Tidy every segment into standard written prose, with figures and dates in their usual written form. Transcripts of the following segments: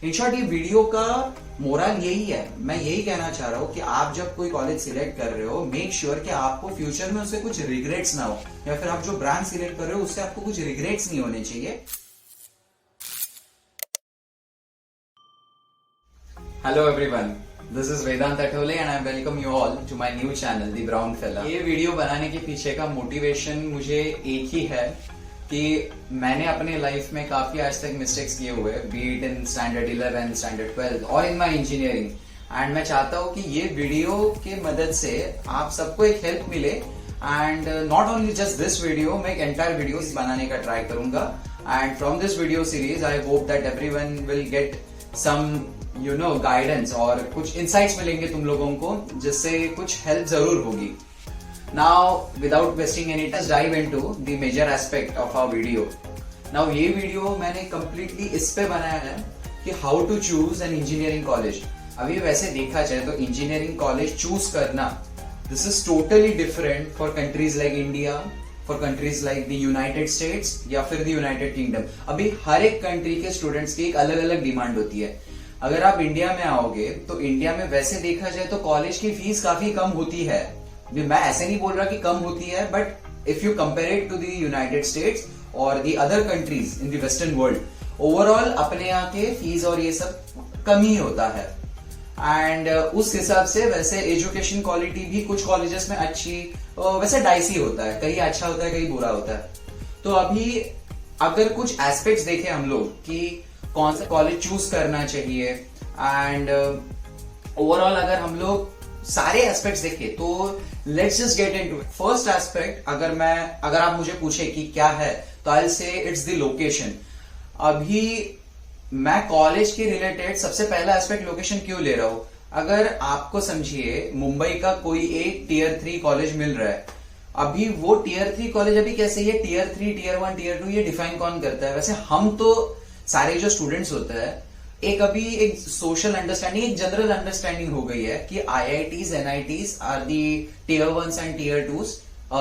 In short ये video का moral यही है, मैं यही कहना चाह रहा हूँ कि आप जब कोई कॉलेज सिलेक्ट कर रहे हो, मेक श्योर कि आपको फ्यूचर में उससे कुछ रिग्रेट्स ना हो, या फिर आप जो ब्रांच सिलेक्ट कर रहे हो उससे आपको कुछ रिग्रेट्स नहीं होने चाहिए। Hello everyone, this is Vedant Athole and I welcome you all to my new channel the brown fella. ये वीडियो बनाने के पीछे का मोटिवेशन मुझे एक ही है कि मैंने अपने लाइफ में काफी आज तक मिस्टेक्स किए हुए, B it in standard 11, standard 12 और इन माय इंजीनियरिंग, एंड मैं चाहता हूँ कि ये वीडियो के मदद से आप सबको एक हेल्प मिले। And not only just this video, मैं एक एंटायर वीडियो बनाने का ट्राई करूंगा। And from this video series I hope that everyone will get some guidance और कुछ इंसाइट्स मिलेंगे तुम लोगों को, जिससे कुछ हेल्प जरूर होगी। Now, without wasting any time, let's dive into the major aspect of our video. Now, ये वीडियो मैंने completely इस पे बनाया है कि how to choose an engineering college. अभी वैसे देखा जाए तो engineering college choose करना, this is totally different for countries like India, for countries like the United States या फिर the United Kingdom. अभी हर एक कंट्री के स्टूडेंट्स की एक अलग अलग डिमांड होती है। अगर आप इंडिया में आओगे तो इंडिया में वैसे देखा जाए तो कॉलेज की फीस काफी कम होती है। मैं ऐसे नहीं बोल रहा कि कम होती है, but if you compare it to the United States और the other countries in the western world, overall अपने यहाँ के फीस और ये सब कम ही होता है। एंड उस हिसाब से वैसे एजुकेशन क्वालिटी भी कुछ कॉलेजेस में अच्छी, वैसे डाइसी होता है, कहीं अच्छा होता है कहीं बुरा होता है। तो अभी अगर कुछ एस्पेक्ट्स देखें हम लोग कि कौन सा कॉलेज चूज करना चाहिए, एंड ओवरऑल अगर हम लोग सारे एस्पेक्ट्स देखें तो let's just get into it. First aspect अगर आप मुझे पूछे कि क्या है, तो I will say it's the location. अभी मैं कॉलेज के रिलेटेड सबसे पहला एस्पेक्ट लोकेशन क्यों ले रहा हूं? अगर आपको समझिए मुंबई का कोई एक टियर 3 कॉलेज मिल रहा है, अभी वो टियर 3 कॉलेज अभी कैसे, ये टियर 3, टियर 1, टियर 2 ये डिफाइन कौन करता है? वैसे हम तो सारे जो स्टूडेंट्स होते हैं, एक अभी एक सोशल अंडरस्टैंडिंग, एक जनरल अंडरस्टैंडिंग हो गई है कि IITs, NITs are the tier 1s and tier 2s,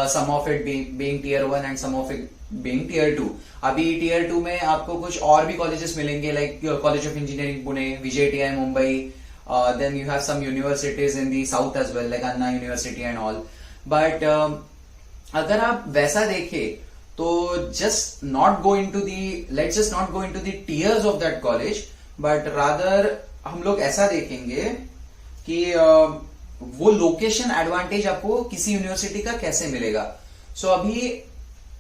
some of it being tier 1 and some of it being tier 2। अभी टियर 2 में आपको कुछ और भी कॉलेजेस मिलेंगे, like college of engineering Pune, VJTI Mumbai, then you have some universities in the south as well, like Anna university and all. But अगर आप वैसा देखें तो let's just not go into the tiers of that college, but rather हम लोग ऐसा देखेंगे कि वो लोकेशन एडवांटेज आपको किसी यूनिवर्सिटी का कैसे मिलेगा। सो अभी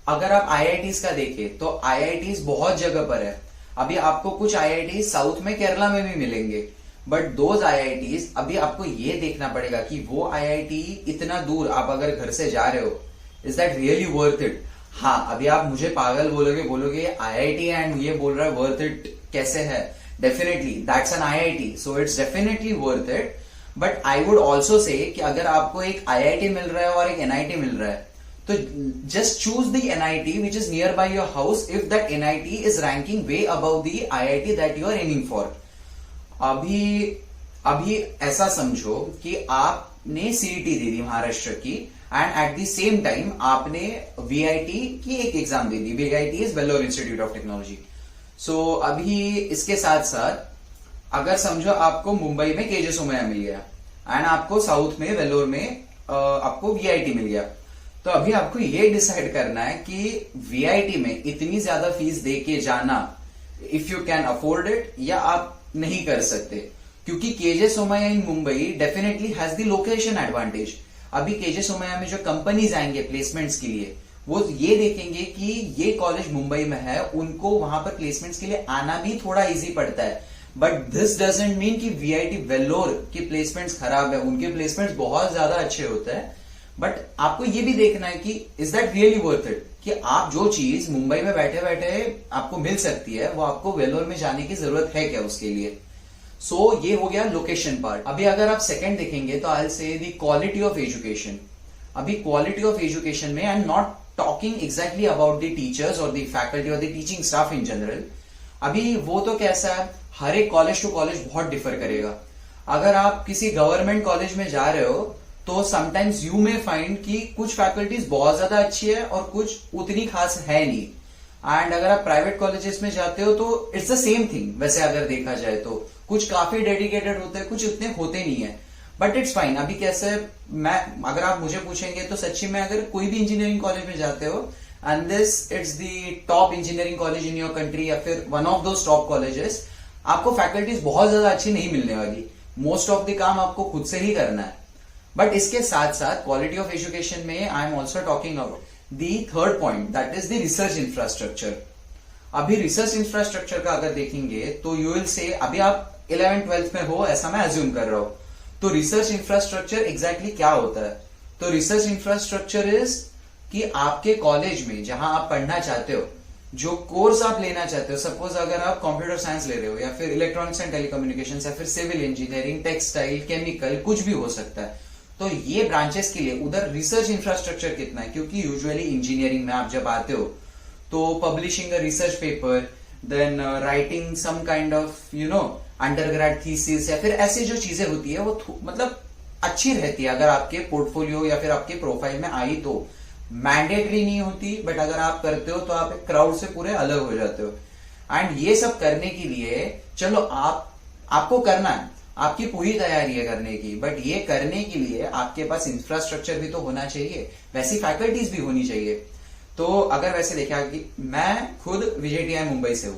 अगर आप IITs का देखें तो IITs बहुत जगह पर है। अभी आपको कुछ IITs साउथ में, केरला में भी मिलेंगे, बट दोज IITs अभी आपको ये देखना पड़ेगा कि वो IIT इतना दूर आप अगर घर से जा रहे हो, is that really worth it? हाँ, अभी आप मुझे पागल बोलोगे IIT एंड ये बोल रहा है वर्थ इट कैसे है? Definitely, that's an IIT, so it's definitely worth it. But I would also say कि अगर आपको एक IIT मिल रहा है और एक NIT मिल रहा है, तो just choose the NIT which is nearby your house if that NIT is ranking way above the IIT that you are aiming for. अभी ऐसा समझो कि आपने CET दे दी महाराष्ट्र की, and at the same time आपने VIT की एक एग्जाम दे दी। VIT is Vellore Institute of Technology. So अभी इसके साथ साथ अगर समझो आपको मुंबई में KJ सोमैया मिल गया एंड आपको साउथ में वेल्लोर में आपको VIT मिल गया, तो अभी आपको ये डिसाइड करना है कि VIT में इतनी ज्यादा फीस दे के जाना, if you can afford it, या आप नहीं कर सकते, क्योंकि KJ Somaiya in Mumbai definitely has the location advantage. अभी KJ सोमैया में जो कंपनीज आएंगे प्लेसमेंट्स के लिए, वो ये देखेंगे कि ये कॉलेज मुंबई में है, उनको वहां पर प्लेसमेंट्स के लिए आना भी थोड़ा इजी पड़ता है। बट दिस डजंट मीन कि VIT वेल्लोर की प्लेसमेंट्स खराब है, उनके प्लेसमेंट्स बहुत ज्यादा अच्छे होते हैं। बट आपको ये भी देखना है कि is that really worth it, कि आप जो चीज मुंबई में बैठे बैठे आपको मिल सकती है, वो आपको वेल्लोर में जाने की जरूरत है क्या उसके लिए? सो ये हो गया लोकेशन पार्ट। अभी अगर आप सेकंड देखेंगे तो I will say the quality of education. अभी क्वालिटी ऑफ एजुकेशन में I am not talking exactly about the teachers और द फैकल्टी और the teaching staff in general. अभी वो तो कैसा है, हर एक कॉलेज टू कॉलेज बहुत डिफर करेगा। अगर आप किसी गवर्नमेंट कॉलेज में जा रहे हो तो समटाइम्स यू मे फाइंड कि कुछ फैकल्टीज बहुत ज्यादा अच्छी है और कुछ उतनी खास है नहीं। एंड अगर आप प्राइवेट कॉलेजेस में जाते हो तो इट्स द सेम थिंग। वैसे अगर देखा जाए तो कुछ काफी डेडिकेटेड होते हैं, कुछ उतने होते नहीं है, बट इट्स फाइन। अभी कैसे मैं अगर आप मुझे पूछेंगे तो सच्ची में अगर कोई भी इंजीनियरिंग कॉलेज में जाते हो and this it's the top engineering college in your country या फिर one of those top colleges, आपको फैकल्टीज बहुत ज्यादा अच्छी नहीं मिलने वाली। मोस्ट ऑफ द काम आपको खुद से ही करना है। बट इसके साथ साथ क्वालिटी ऑफ एजुकेशन में I am also talking about the third point, that is the research infrastructure. अभी रिसर्च इंफ्रास्ट्रक्चर का अगर देखेंगे तो यू विल से, अभी आप 11th-12th में हो ऐसा मैं अज्यूम कर रहा हूं, तो रिसर्च इंफ्रास्ट्रक्चर एग्जैक्टली क्या होता है? तो रिसर्च इंफ्रास्ट्रक्चर इज कि आपके कॉलेज में जहां आप पढ़ना चाहते हो, जो कोर्स आप लेना चाहते हो, सपोज अगर आप कंप्यूटर साइंस ले रहे हो या फिर इलेक्ट्रॉनिक्स एंड टेलीकम्युनिकेशन या फिर सिविल इंजीनियरिंग, टेक्सटाइल, केमिकल, कुछ भी हो सकता है, तो ये ब्रांचेस के लिए उधर रिसर्च इंफ्रास्ट्रक्चर कितना है? क्योंकि यूजुअली इंजीनियरिंग में आप जब आते हो तो publishing a research paper, then writing some kind of undergrad thesis या फिर ऐसी जो चीजें होती है वो मतलब अच्छी रहती है। अगर आपके पोर्टफोलियो या फिर आपके प्रोफाइल में आई तो मैंडेटरी नहीं होती, बट अगर आप करते हो तो आप एक क्राउड से पूरे अलग हो जाते हो। एंड ये सब करने के लिए चलो आपको करना है, आपकी पूरी तैयारी है करने की, बट ये करने के लिए आपके पास इंफ्रास्ट्रक्चर भी तो होना चाहिए, वैसी फैकल्टीज भी होनी चाहिए। तो अगर वैसे देखा कि मैं खुद VJTI मुंबई से हूं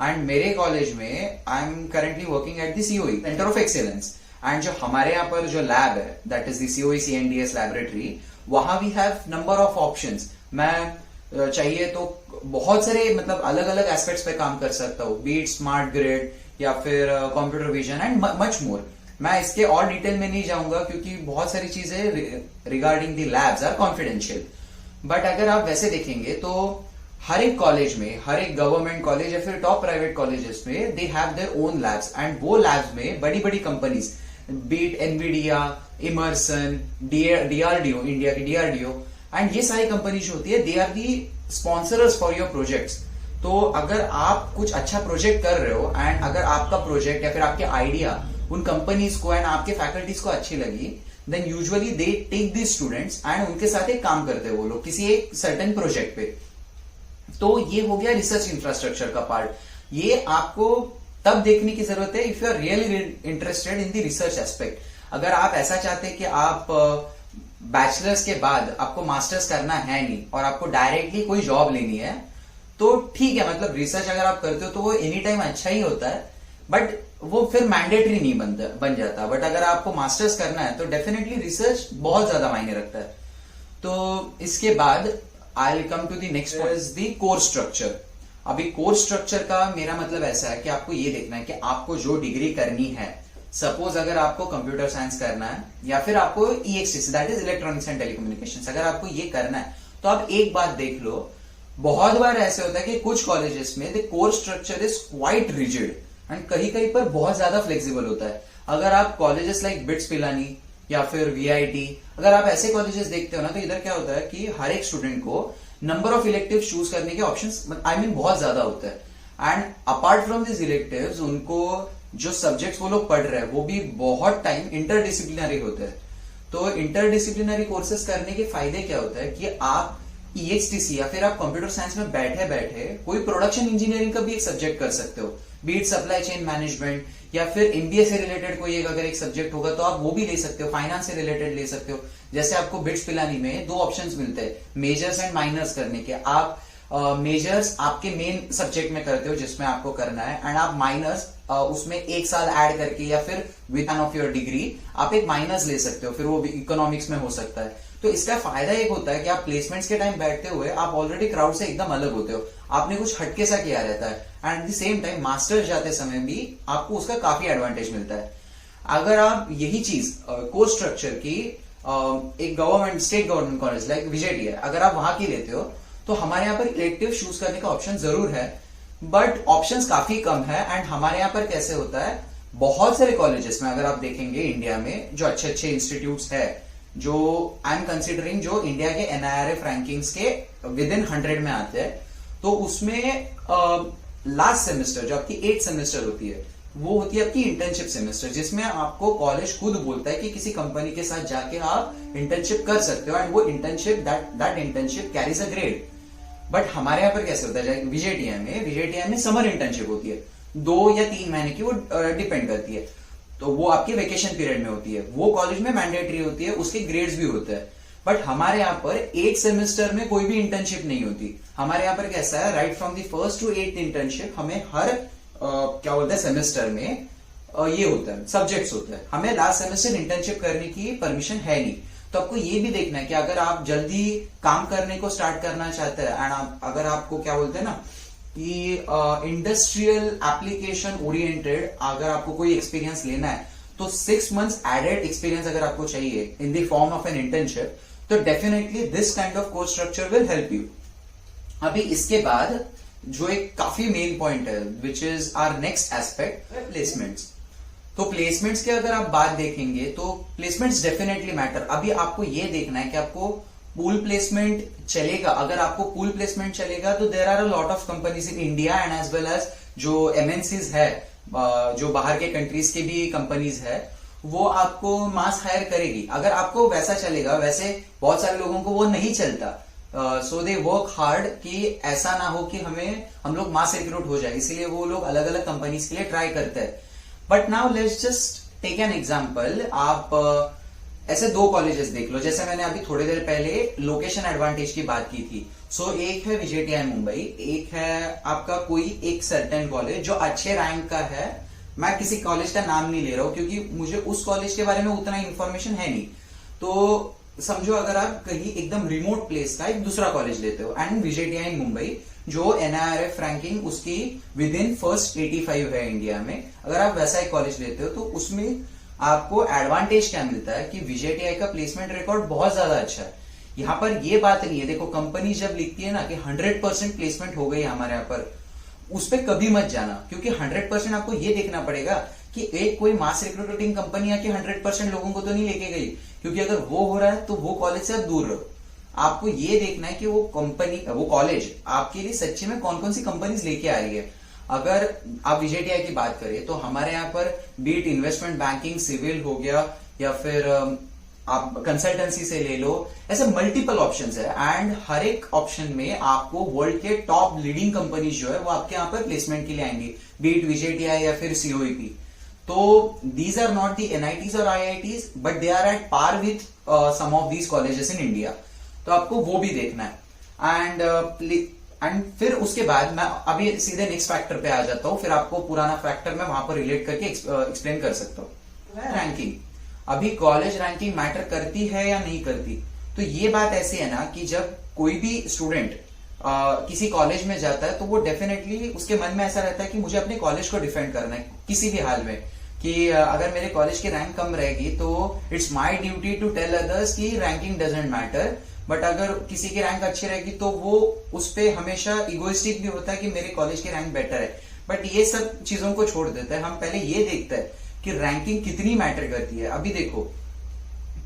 एंड मेरे कॉलेज में I am currently working at the COE centre of excellence, and जो हमारे यहाँ पर जो लैब है that is the COE CNDS laboratory, वहां we have number of options. मैं चाहिए तो बहुत सारे मतलब अलग अलग एस्पेक्ट्स पे काम कर सकता हूँ, बीट स्मार्ट ग्रिड या फिर computer vision and much more. मैं इसके और डिटेल में नहीं जाऊंगा क्योंकि बहुत सारी चीजें regarding the labs are confidential. But अगर आप वैसे देखेंगे तो हर एक कॉलेज में, हर एक गवर्नमेंट कॉलेज या फिर टॉप प्राइवेट कॉलेजेस में they have their own labs, and वो लैब्स में बड़ी बड़ी companies, be it Nvidia, Emerson, DRDO, India की DRDO, एंड ये सारी कंपनी जो होती है they are the sponsorers for your projects. तो अगर आप कुछ अच्छा प्रोजेक्ट कर रहे हो एंड अगर आपका प्रोजेक्ट या फिर आपके आइडिया उन कंपनीज को एंड आपके फैकल्टीज को अच्छी लगी, then usually they take the students and उनके साथ एक काम करते हैं वो लोग किसी एक सर्टेन प्रोजेक्ट पे। तो ये हो गया रिसर्च इंफ्रास्ट्रक्चर का पार्ट। ये आपको तब देखने की जरूरत है if you are really interested in the research aspect. अगर आप ऐसा चाहते हैं कि आप बैचलर्स के बाद आपको मास्टर्स करना है नहीं और आपको डायरेक्टली कोई जॉब लेनी है तो ठीक है, मतलब रिसर्च अगर आप करते हो तो वो एनी टाइम अच्छा ही होता है, बट वो फिर मैंडेटरी नहीं बन जाता। बट अगर आपको मास्टर्स करना है तो डेफिनेटली रिसर्च बहुत ज्यादा मायने रखता है। तो इसके बाद I will come to the next point, is the course structure. अभी कोर्स स्ट्रक्चर का मेरा मतलब ऐसा है कि आपको ये देखना है कि आपको जो डिग्री करनी है, सपोज अगर आपको कंप्यूटर साइंस करना है या फिर आपको EXTC that is electronics and telecommunication, अगर आपको ये करना है तो आप एक बात देख लो, बहुत बार ऐसे होता है कि कुछ कॉलेजेस में the course structure is quite rigid and कहीं कहीं पर बहुत ज्यादा फ्लेक्सिबल होता है। अगर आप कॉलेजेस लाइक बिट्स पिलानी या फिर VIT, अगर आप ऐसे कॉलेजेस देखते हो ना, तो इधर क्या होता है कि हर एक स्टूडेंट को नंबर ऑफ इलेक्टिव चूज करने के ऑप्शंस बहुत ज्यादा होता है। And apart from this electives उनको जो सब्जेक्ट्स वो लोग पढ़ रहे हैं वो भी बहुत टाइम इंटरडिसिप्लिनरी होते हैं। तो इंटरडिसिप्लिनरी कोर्सेज करने के फायदे क्या होता है कि आप EXTC या फिर आप कंप्यूटर साइंस में बैठे बैठे कोई प्रोडक्शन इंजीनियरिंग का भी एक सब्जेक्ट कर सकते हो, बीट सप्लाई चेन मैनेजमेंट या फिर MBA से रिलेटेड कोई एक अगर एक सब्जेक्ट होगा तो आप वो भी ले सकते हो, फाइनेंस से रिलेटेड ले सकते हो। जैसे आपको बिट्स पिलानी में 2 ऑप्शंस मिलते हैं मेजर्स एंड माइनर्स करने के। आप मेजर्स आपके मेन सब्जेक्ट में करते हो जिसमें आपको करना है, एंड आप माइनर्स उसमें 1 साल ऐड करके या फिर with an of your degree आप एक माइनर्स ले सकते हो, फिर वो इकोनॉमिक्स में हो सकता है। तो इसका फायदा एक होता है कि आप प्लेसमेंट्स के टाइम बैठते हुए आप ऑलरेडी क्राउड से एकदम अलग होते हो, आपने कुछ हटके सा किया रहता है, and at the same time masters जाते समय भी आपको उसका काफी एडवांटेज मिलता है। अगर आप यही चीज कोर्स स्ट्रक्चर की एक government state government college like VJTI अगर आप वहां की लेते हो तो हमारे यहाँ पर इलेक्टिव चूज करने का ऑप्शन जरूर है, बट ऑप्शंस काफी कम है। एंड हमारे यहाँ पर कैसे होता है, बहुत सारे कॉलेजेस में अगर आप देखेंगे इंडिया में जो अच्छे अच्छे इंस्टीट्यूट्स है, जो आई एम कंसिडरिंग जो इंडिया के NIRF रैंकिंग्स के विद इन 100 में आते हैं, तो उसमें लास्ट सेमेस्टर जो आपकी 8th सेमेस्टर होती है वो होती है आपकी इंटर्नशिप सेमेस्टर, जिसमें आपको कॉलेज खुद बोलता है कि किसी कंपनी के साथ जाके आप इंटर्नशिप कर सकते हो, एंड वो internship that internship carries a grade. But हमारे यहाँ पर कैसे होता है, विजेटीआई में समर इंटर्नशिप होती है 2 या 3 महीने की, वो डिपेंड करती है। तो वो आपके वेकेशन पीरियड में होती है, वो कॉलेज में मैंडेटरी होती है, उसके ग्रेड्स भी होते हैं। बट हमारे यहाँ पर 8 सेमेस्टर में कोई भी इंटर्नशिप नहीं होती। हमारे यहाँ पर कैसा है, right from the first to 8th internship हमें हर क्या बोलते हैं सेमेस्टर में ये होता है, सब्जेक्ट्स होते हैं। हमें लास्ट सेमेस्टर इंटर्नशिप करने की परमिशन है नहीं। तो आपको ये भी देखना है कि अगर आप जल्दी काम करने को स्टार्ट करना चाहते हैं एंड अगर आपको क्या बोलते हैं ना कि इंडस्ट्रियल एप्लीकेशन ओरिएंटेड अगर आपको कोई एक्सपीरियंस लेना है, तो 6 months एडेड एक्सपीरियंस अगर आपको चाहिए in the form of an internship, तो definitely this kind of course structure will help you. अभी इसके बाद जो एक काफी मेन पॉइंट है which is our next aspect, placements. तो प्लेसमेंट्स की अगर आप बात देखेंगे तो प्लेसमेंट्स डेफिनेटली मैटर। अभी आपको ये देखना है कि आपको पूल प्लेसमेंट चलेगा। अगर आपको पूल प्लेसमेंट चलेगा तो there are a lot of companies in India and as well as जो एमएनसीज है, जो बाहर के कंट्रीज के भी कंपनीज है, वो आपको मास हायर करेगी। अगर आपको वैसा चलेगा, वैसे बहुत सारे लोगों को वो नहीं चलता, सो दे वर्क हार्ड कि ऐसा ना हो कि हम लोग मास रिक्रूट हो जाए, इसीलिए वो लोग अलग अलग कंपनीज के लिए ट्राई करते हैं। But now let's just take an example. आप ऐसे 2 कॉलेजेस देख लो, जैसे मैंने अभी थोड़ी देर पहले लोकेशन एडवांटेज की बात की थी। सो एक है विजेटीआई मुंबई, एक है आपका कोई एक सर्टेन कॉलेज जो अच्छे रैंक का है। मैं किसी कॉलेज का नाम नहीं ले रहा हूं क्योंकि मुझे उस कॉलेज के बारे में उतना इंफॉर्मेशन है नहीं। तो समझो अगर आप कहीं एकदम रिमोट प्लेस का एक दूसरा कॉलेज लेते हो एंड विजेटीआई मुंबई जो NIRF रैंकिंग उसकी विद इन फर्स्ट 85 है इंडिया में, अगर आप वैसा एक कॉलेज लेते हो तो उसमें आपको एडवांटेज क्या मिलता है कि विजेटीआई का प्लेसमेंट रिकॉर्ड बहुत ज्यादा अच्छा है। यहाँ पर ये बात नहीं है, देखो कंपनी जब लिखती है ना कि 100% प्लेसमेंट हो गई हमारे यहाँ पर, उस पर कभी मत जाना, क्योंकि 100% आपको ये देखना पड़ेगा कि एक कोई मास रिक्रूटिंग कंपनी आके 100% लोगों को तो नहीं लेके गई, क्योंकि अगर वो हो रहा है तो वो कॉलेज से आप दूर रहो। आपको ये देखना है कि वो कंपनी, वो कॉलेज आपके लिए सच्ची में कौन कौन सी कंपनीज लेके आ रही है। अगर आप विजेटीआई की बात करें तो हमारे यहाँ पर बीट इन्वेस्टमेंट बैंकिंग, सिविल हो गया, या फिर आप कंसल्टेंसी से ले लो, ऐसे मल्टीपल ऑप्शंस है एंड हर एक ऑप्शन में आपको वर्ल्ड के टॉप लीडिंग कंपनीज जो है वो आपके यहाँ पर प्लेसमेंट के लिए आएंगी, बीट विजेटीआई या फिर COEP। तो these are not the NITs और IITs but they are at par with some of these colleges in India. तो आपको वो भी देखना है एंड फिर उसके बाद मैं अभी सीधे नेक्स्ट फैक्टर पे आ जाता हूँ, फिर आपको पुराना फैक्टर मैं वहां पर रिलेट करके एक्सप्लेन कर सकता हूँ। रैंकिंग, अभी कॉलेज रैंकिंग मैटर करती है या नहीं करती? तो ये बात ऐसी है ना कि जब कोई भी स्टूडेंट किसी कॉलेज में जाता है तो वो डेफिनेटली उसके मन में ऐसा रहता है कि मुझे अपने कॉलेज को डिफेंड करना है किसी भी हाल में, कि अगर मेरे कॉलेज की रैंक कम रहेगी तो it's my duty to tell others कि रैंकिंग डजंट मैटर। बट अगर किसी की रैंक अच्छी रहेगी तो वो उस पर हमेशा इगोइस्टिक भी होता है कि मेरे कॉलेज की रैंक बेटर है। बट ये सब चीजों को छोड़ देता है, हम पहले ये देखते हैं कि रैंकिंग कितनी मैटर करती है। अभी देखो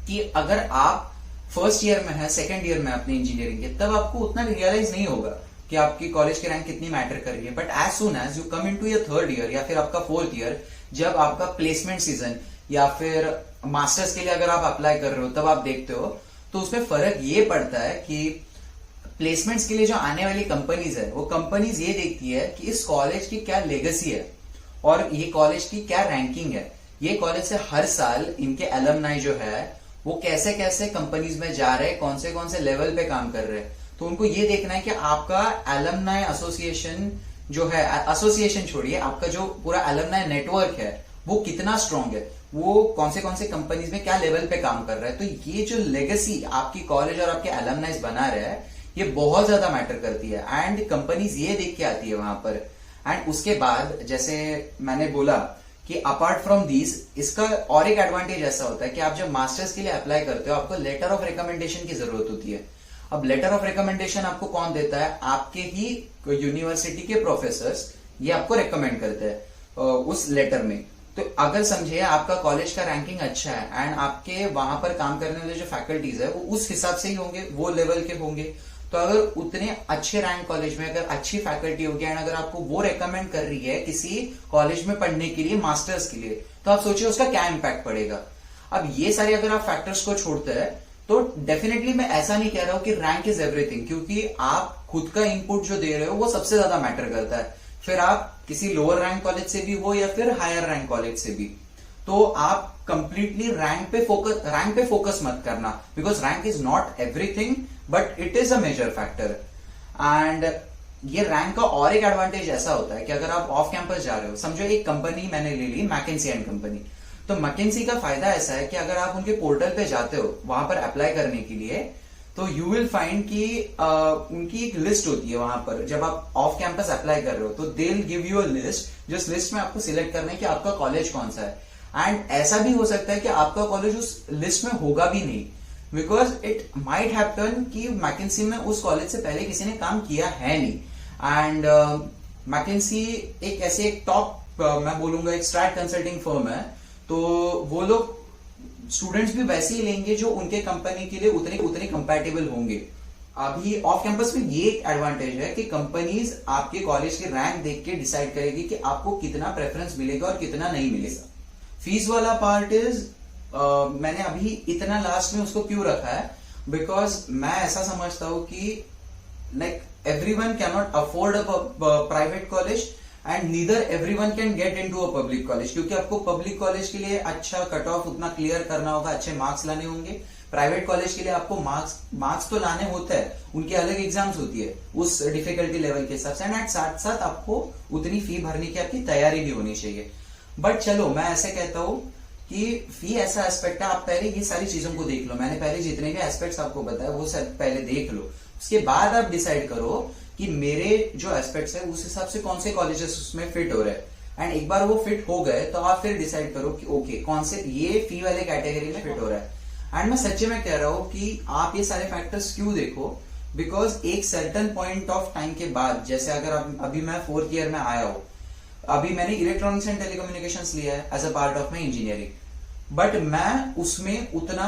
कि अगर आप फर्स्ट ईयर में है, सेकेंड ईयर में अपने इंजीनियरिंग के, तब आपको उतना रियलाइज नहीं होगा कि आपकी कॉलेज की रैंक कितनी मैटर कर रही है। But as soon as you come into your third year या फिर आपका फोर्थ ईयर, जब आपका प्लेसमेंट सीजन या फिर मास्टर्स के लिए अगर आप अप्लाई कर रहे हो, तब आप देखते हो तो उसमें फर्क ये पड़ता है कि प्लेसमेंट्स के लिए जो आने वाली कंपनीज है वो कंपनीज ये देखती है कि इस कॉलेज की क्या लेगेसी है और ये कॉलेज की क्या रैंकिंग है। ये कॉलेज से हर साल इनके एलमनाई जो है वो कैसे कैसे कंपनीज में जा रहे हैं, कौन से लेवल पे काम कर रहे हैं। तो उनको ये देखना है कि आपका एलमनाई एसोसिएशन जो है, एसोसिएशन छोड़िए, आपका जो पूरा एलमनाई नेटवर्क है वो कितना स्ट्रांग है, वो कौन से कंपनीज में क्या लेवल पे काम कर रहा है। तो ये जो लेगेसी आपकी कॉलेज और आपके एलमनाइज बना रहे हैं ये बहुत ज्यादा मैटर करती है एंड कंपनीज ये देख के आती है वहां पर। एंड उसके बाद जैसे मैंने बोला कि अपार्ट फ्रॉम दीज, इसका और एक एडवांटेज ऐसा होता है कि आप जब मास्टर्स के लिए अप्लाई करते हो आपको लेटर ऑफ रिकमेंडेशन की जरूरत होती है। अब लेटर ऑफ रिकमेंडेशन आपको कौन देता है? आपके ही यूनिवर्सिटी के प्रोफेसर्स ये आपको रिकमेंड करते हैं उस लेटर में। तो अगर समझिए आपका कॉलेज का रैंकिंग अच्छा है एंड आपके वहां पर काम करने वाले जो फैकल्टीज है वो उस हिसाब से ही होंगे, वो लेवल के होंगे। तो अगर उतने अच्छे रैंक कॉलेज में अगर अच्छी फैकल्टी होगी एंड अगर आपको वो रेकमेंड कर रही है किसी कॉलेज में पढ़ने के लिए, मास्टर्स के लिए, तो आप सोचिए उसका क्या इम्पैक्ट पड़ेगा। अब ये सारे अगर आप फैक्टर्स को छोड़ते हैं तो डेफिनेटली मैं ऐसा नहीं कह रहा हूं कि रैंक इज एवरीथिंग, क्योंकि आप खुद का इनपुट जो दे रहे हो वो सबसे ज्यादा मैटर करता है। फिर आप किसी लोअर रैंक कॉलेज से भी हो या फिर हायर रैंक कॉलेज से भी, तो आप कंप्लीटली रैंक पे फोकस मत करना, because rank is not everything but it is a major factor. And ये रैंक का और एक एडवांटेज ऐसा होता है कि अगर आप ऑफ कैंपस जा रहे हो, समझो एक कंपनी मैंने ले ली मैकेंसी एंड कंपनी, तो मैकेंसी का फायदा ऐसा है कि अगर आप उनके पोर्टल पे जाते हो वहां पर अप्लाई करने के लिए, तो यू विल फाइंड कि उनकी एक लिस्ट होती है वहां पर। जब आप ऑफ कैंपस अप्लाई कर रहे हो तो they will give you a list, जिस लिस्ट में आपको सिलेक्ट करना है कि आपका कॉलेज कौन सा है। एंड ऐसा भी हो सकता है कि आपका कॉलेज उस लिस्ट में होगा भी नहीं, बिकॉज इट माइट हैपन कि मैकेंसी में उस कॉलेज से पहले किसी ने काम किया है नहीं। एंड मैकेंसी एक ऐसे एक टॉप मैं बोलूंगा एक स्ट्रैट कंसल्टिंग फर्म है, तो वो लोग स्टूडेंट्स भी वैसे ही लेंगे जो उनके कंपनी के लिए उतने कंपैटिबल होंगे। अभी ऑफ कैंपस में ये एक एडवांटेज है कि कंपनीज आपके कॉलेज के रैंक देख के डिसाइड करेगी कि आपको कितना प्रेफरेंस मिलेगा और कितना नहीं मिलेगा। फीस वाला पार्ट इज मैंने अभी इतना लास्ट में उसको क्यों रखा है, बिकॉज मैं ऐसा समझता हूं कि like everyone cannot afford a private college and neither everyone can get into a public college, क्योंकि आपको पब्लिक कॉलेज के लिए अच्छा कट ऑफ उतना क्लियर करना होगा, अच्छे मार्क्स लाने होंगे। प्राइवेट कॉलेज के लिए आपको मार्क्स तो लाने होते हैं, उनकी अलग एग्जाम्स होती है उस डिफिकल्टी लेवल के हिसाब से, एंड साथ साथ आपको उतनी फी भरने की आपकी तैयारी भी होनी चाहिए। बट चलो मैं ऐसे कहता हूं कि फी ऐसा एस्पेक्ट है, आप पहले ये सारी चीजों को देख लो। मैंने पहले जितने भी एस्पेक्ट्स आपको बताया वो सब पहले देख लो, उसके बाद आप डिसाइड करो कि मेरे जो एस्पेक्ट्स है उस हिसाब से कौन से कॉलेजेस उसमें फिट हो रहे हैं। एंड एक बार वो फिट हो गए तो आप फिर डिसाइड करो कि ओके कौन से ये फी वाले कैटेगरी में फिट हो रहा है। एंड मैं सच्चे में कह रहा हूं कि आप ये सारे फैक्टर्स क्यों देखो, बिकॉज एक सर्टन पॉइंट ऑफ टाइम के बाद, जैसे अगर अभी मैं 4th ईयर में आया हूं, अभी मैंने इलेक्ट्रॉनिक्स एंड टेलीकम्युनिकेशंस लिया है as a part of my engineering, but मैं उसमें उतना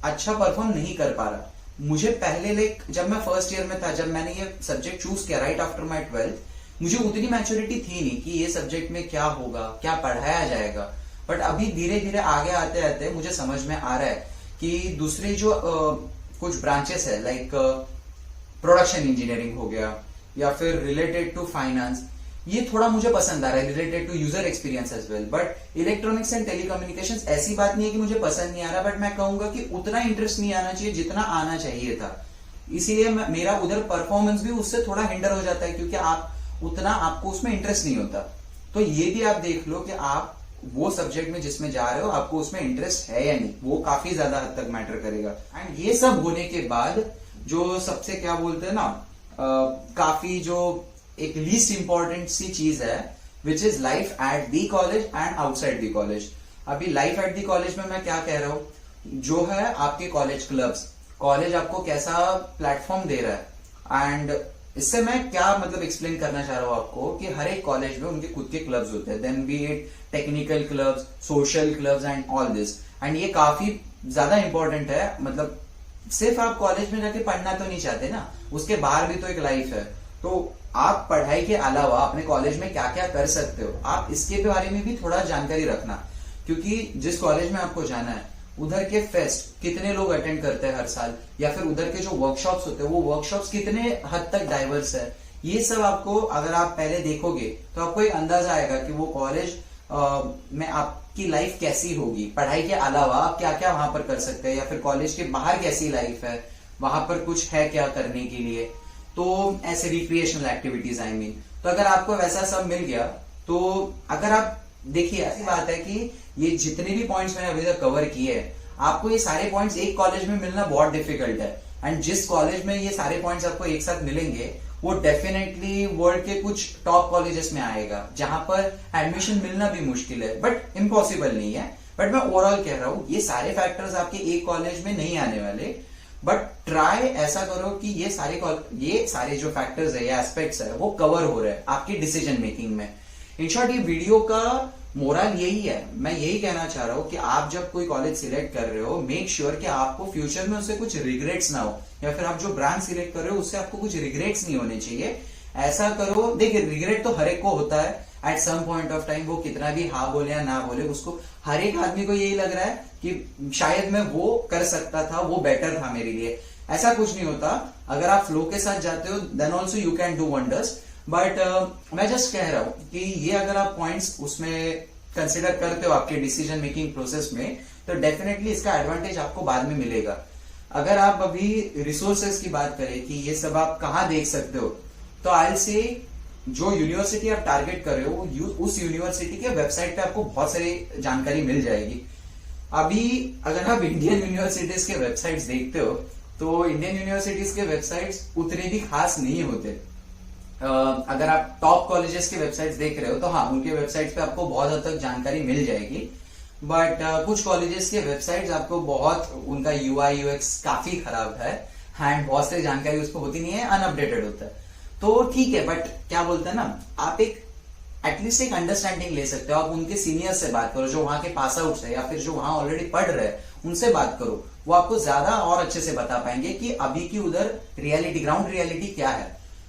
अच्छा परफॉर्म नहीं कर पा रहा। मुझे पहले जब मैं 1st ईयर में था, जब मैंने ये सब्जेक्ट चूज किया राइट आफ्टर माई 12th, मुझे उतनी मैच्योरिटी थी नहीं कि ये सब्जेक्ट में क्या होगा, क्या पढ़ाया जाएगा। बट अभी धीरे धीरे आगे आते आते मुझे समझ में आ रहा है कि दूसरे जो कुछ ब्रांचेस है लाइक प्रोडक्शन इंजीनियरिंग हो गया या फिर रिलेटेड टू फाइनेंस, ये थोड़ा मुझे पसंद आ रहा है, related to user experience as well. But electronics and telecommunications ऐसी बात नहीं है कि मुझे पसंद नहीं आ रहा, बट मैं कहूंगा कि उतना इंटरेस्ट नहीं आना चाहिए जितना आना चाहिए था। इसीलिए मेरा उधर परफॉर्मेंस भी उससे थोड़ा हिंडर हो जाता है, क्योंकि आपको उसमें इंटरेस्ट नहीं होता। तो ये भी आप देख लो कि आप वो सब्जेक्ट में जिसमें जा रहे हो आपको उसमें इंटरेस्ट है या नहीं, वो काफी ज्यादा हद तक मैटर करेगा। एंड ये सब होने के बाद जो सबसे क्या बोलते हैं ना, काफी जो एक लीस्ट इंपॉर्टेंट सी चीज है, which is life at the college and outside the college. अभी लाइफ एट दी कॉलेज में मैं क्या कह रहा हूं, जो है आपके कॉलेज क्लब्स, कॉलेज आपको कैसा प्लेटफॉर्म दे रहा है। एंड इससे मैं क्या मतलब एक्सप्लेन करना चाह रहा हूं आपको कि हर एक कॉलेज में उनके खुद के क्लब्स होते हैं, then be it technical clubs, social clubs and all this. And ये काफी ज्यादा इंपॉर्टेंट है, मतलब सिर्फ आप कॉलेज में जाके पढ़ना तो नहीं चाहते ना, उसके बाहर भी तो एक लाइफ है। तो आप पढ़ाई के अलावा अपने कॉलेज में क्या क्या कर सकते हो, आप इसके बारे में भी थोड़ा जानकारी रखना, क्योंकि जिस कॉलेज में आपको जाना है उधर के फेस्ट कितने लोग अटेंड करते हैं हर साल, या फिर उधर के जो वर्कशॉप्स होते हैं वो वर्कशॉप्स कितने हद तक डाइवर्स है, ये सब आपको अगर आप पहले देखोगे तो आपको एक अंदाजा आएगा कि वो कॉलेज में आपकी लाइफ कैसी होगी, पढ़ाई के अलावा आप क्या क्या वहां पर कर सकते हैं, या फिर कॉलेज के बाहर कैसी लाइफ है, वहां पर कुछ है क्या करने के लिए। तो ऐसे रिक्रिएशनल एक्टिविटीज आई मीन, तो अगर आपको वैसा सब मिल गया तो अगर आप देखिए, ऐसी बात है कि ये जितने भी पॉइंट्स मैंने अभी तक कवर किए हैं, आपको ये सारे पॉइंट्स एक कॉलेज में मिलना बहुत डिफिकल्ट है। एंड जिस कॉलेज में ये सारे पॉइंट्स आपको एक साथ मिलेंगे वो डेफिनेटली वर्ल्ड के कुछ टॉप कॉलेजेस में आएगा, जहां पर एडमिशन मिलना भी मुश्किल है, बट इम्पॉसिबल नहीं है। बट मैं ओवरऑल कह रहा हूं ये सारे फैक्टर्स आपके एक कॉलेज में नहीं आने वाले, बट ट्राई ऐसा करो कि ये सारे जो फैक्टर्स है या एस्पेक्ट्स है वो कवर हो रहे हैं आपकी डिसीजन मेकिंग में। इन शॉर्ट ये वीडियो का मोरल यही है, मैं यही कहना चाह रहा हूं कि आप जब कोई कॉलेज सिलेक्ट कर रहे हो, मेक श्योर कि आपको फ्यूचर में उससे कुछ रिग्रेट्स ना हो, या फिर आप जो ब्रांच सिलेक्ट कर रहे हो उससे आपको कुछ रिग्रेट्स नहीं होने चाहिए। ऐसा करो, देखिए रिग्रेट तो हर एक को होता है, at some point of time वो कितना भी हाँ बोले या ना बोले, उसको हर एक आदमी को यही लग रहा है कि शायद मैं वो कर सकता था, वो बेटर था मेरे लिए। ऐसा कुछ नहीं होता। अगर आप फ्लो के साथ जाते हो then also you can do wonders. But मैं जस्ट कह रहा हूं कि ये अगर आप पॉइंट्स उसमें कंसिडर करते हो आपके डिसीजन मेकिंग प्रोसेस में, तो डेफिनेटली इसका एडवांटेज आपको बाद में मिलेगा। अगर आप अभी रिसोर्सेज की बात करें कि ये सब आप कहाँ देख सकते हो, तो आई से जो यूनिवर्सिटी आप टारगेट कर रहे हो उस यूनिवर्सिटी के वेबसाइट पे आपको बहुत सारी जानकारी मिल जाएगी। अभी अगर आप इंडियन यूनिवर्सिटीज के वेबसाइट्स देखते हो तो इंडियन यूनिवर्सिटीज के वेबसाइट्स उतने भी खास नहीं होते। अगर आप टॉप कॉलेजेस के वेबसाइट्स देख रहे हो तो हाँ, उनके वेबसाइट्स पे आपको बहुत हद तक जानकारी मिल जाएगी। बट कुछ कॉलेजेस के वेबसाइट्स आपको बहुत, उनका यूआई यूएक्स काफी खराब है एंड बहुत सारी जानकारी उसको होती नहीं है, अनअपडेटेड होता है। तो ठीक है, बट क्या बोलते हैं ना, आप एक एटलीस्ट एक अंडरस्टैंडिंग ले सकते हो। आप उनके सीनियर्स से बात करो जो वहां के पास आउट है या फिर जो वहां ऑलरेडी पढ़ रहे हैं, उनसे बात करो। वो आपको ज्यादा और अच्छे से बता पाएंगे कि अभी की उधर रियलिटी, ग्राउंड रियलिटी क्या है।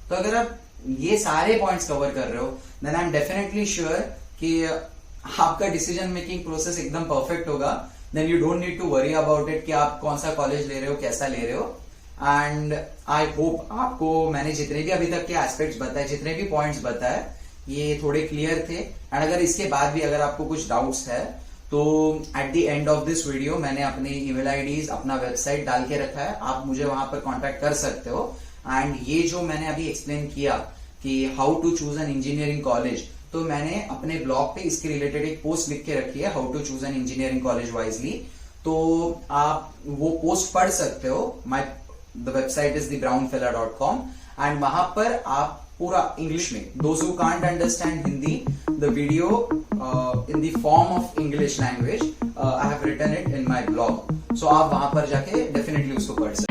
तो अगर आप ये सारे पॉइंट्स कवर कर रहे हो then I am definitely sure कि आपका डिसीजन मेकिंग प्रोसेस एकदम परफेक्ट होगा। Then you don't need to worry about it कि आप कौन सा कॉलेज ले रहे हो, कैसा ले रहे हो। एंड आई होप आपको मैंने जितने भी अभी तक के एस्पेक्ट्स बताए, जितने भी पॉइंट्स बताए, ये थोड़े क्लियर थे। एंड अगर इसके बाद भी अगर आपको कुछ डाउट्स है तो at the end of this video मैंने अपनी ईमेल आईडीज, अपना वेबसाइट डाल के रखा है, आप मुझे वहां पर कांटेक्ट कर सकते हो। एंड ये जो मैंने अभी एक्सप्लेन किया कि how to choose an engineering college, तो मैंने अपने ब्लॉग पे इसके रिलेटेड एक पोस्ट लिख के रखी है, how to choose an engineering college wisely. तो आप वो पोस्ट पढ़ सकते हो। The website is thebrownfella.com and वहां पर आप पूरा इंग्लिश में, those who can't understand Hindi, the video in the form of English language, I have written it in my blog. So आप वहां पर जाके डेफिनेटली उसको पढ़ सकते हो।